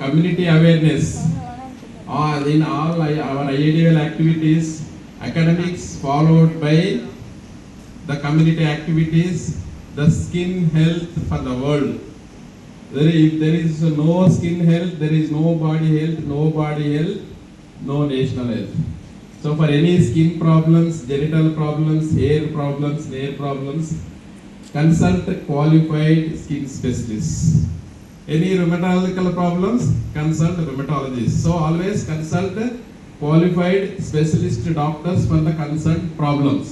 community awareness. In all our IADL activities, academics followed by the community activities, the skin health for the world. If there is no skin health, there is no body health, no national health. So for any skin problems, genital problems, hair problems, nail problems, consult qualified skin specialists. Any rheumatological problems, consult rheumatologists. So always consult qualified specialist doctors for the concerned problems.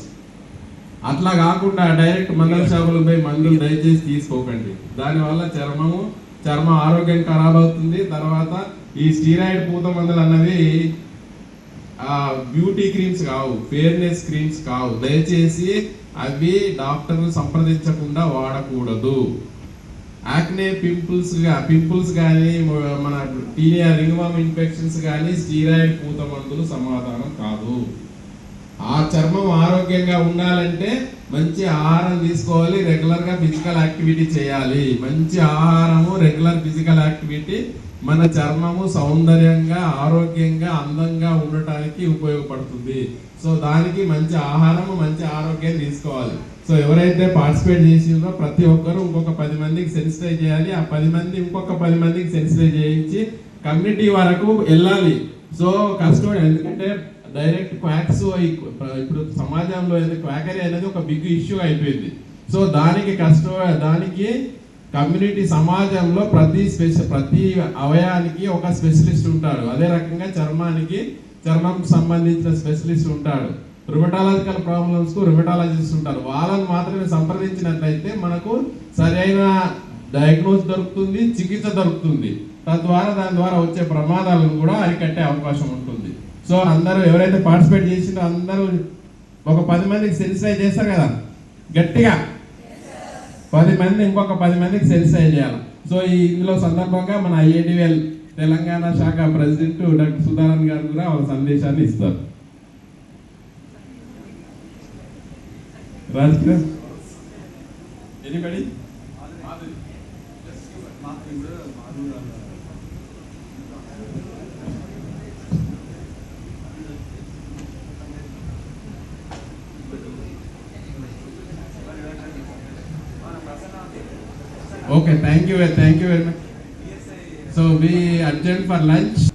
అట్లా కాకుండా direct మందుల షాపులకు పోయి మందులు దయచేసి తీసుకోకండి. దానివల్ల చర్మం ఆరోగ్యం ఖరాబ్ అవుతుంది. తర్వాత ఈ స్టీరాయిడ్ పూత మందులు అన్నవి బ్యూటీ క్రీమ్స్ కావు, ఫేర్నెస్ క్రీమ్స్ కావు. దయచేసి అవి డాక్టర్ను సంప్రదించకుండా వాడకూడదు. యాక్నే పింపుల్స్ కానీ మన టీనియా రింగ్వామ్ ఇన్ఫెక్షన్స్ కానీ స్టీరాయిడ్ పూత మందులు సమాధానం కాదు. ఆ చర్మం ఆరోగ్యంగా ఉండాలంటే మంచి ఆహారం తీసుకోవాలి, రెగ్యులర్గా ఫిజికల్ యాక్టివిటీ చేయాలి. మంచి ఆహారము, రెగ్యులర్ ఫిజికల్ యాక్టివిటీ మన చర్మము సౌందర్యంగా, ఆరోగ్యంగా, అందంగా ఉండటానికి ఉపయోగపడుతుంది. సో దానికి మంచి ఆహారము, మంచి ఆరోగ్యం తీసుకోవాలి. సో ఎవరైతే పార్టిసిపేట్ చేసిందో ప్రతి ఒక్కరూ ఇంకొక 10 మందికి సెన్సిటైజ్ చేయాలి. ఆ 10 మంది ఇంకొక 10 మందికి సెన్సిటైజ్ చేయించి కమ్యూనిటీ వరకు వెళ్ళాలి. సో కష్టం, ఎందుకంటే డైరెక్ట్ క్వాక్స్ ఇప్పుడు సమాజంలో క్వాకరీ అనేది ఒక బిగ్ ఇష్యూ అయిపోయింది. సో దానికి కమ్యూనిటీ సమాజంలో ప్రతి అవయానికి ఒక స్పెషలిస్ట్ ఉంటాడు. అదే రకంగా చర్మం సంబంధించిన స్పెషలిస్ట్ ఉంటాడు. రుమటాలజికల్ ప్రాబ్లమ్స్ కు రుమటాలజిస్ట్ ఉంటారు. వాళ్ళని మాత్రమే సంప్రదించినట్లయితే మనకు సరైన డయాగ్నోస్ దొరుకుతుంది, చికిత్స దొరుకుతుంది. దాని ద్వారా వచ్చే ప్రమాదాలను కూడా అరికట్టే అవకాశం ఉంటుంది. సో అందరూ ఎవరైతే పార్టిసిపేట్ చేసిందో అందరూ ఒక 10 మందికి సెన్సిటైజ్ చేస్తారు కదా, గట్టిగా 10 మంది ఇంకొక 10 మందికి సెన్సిటైజ్ చేయాలి. సో ఇందులో సందర్భంగా మన IADL తెలంగాణ శాఖ ప్రెసిడెంట్ డాక్టర్ సుధారన్ గారు కూడా ఒక సందేశాన్ని ఇస్తారు. రాజకీయ anybody Okay, thank you very much. So we adjourn for lunch.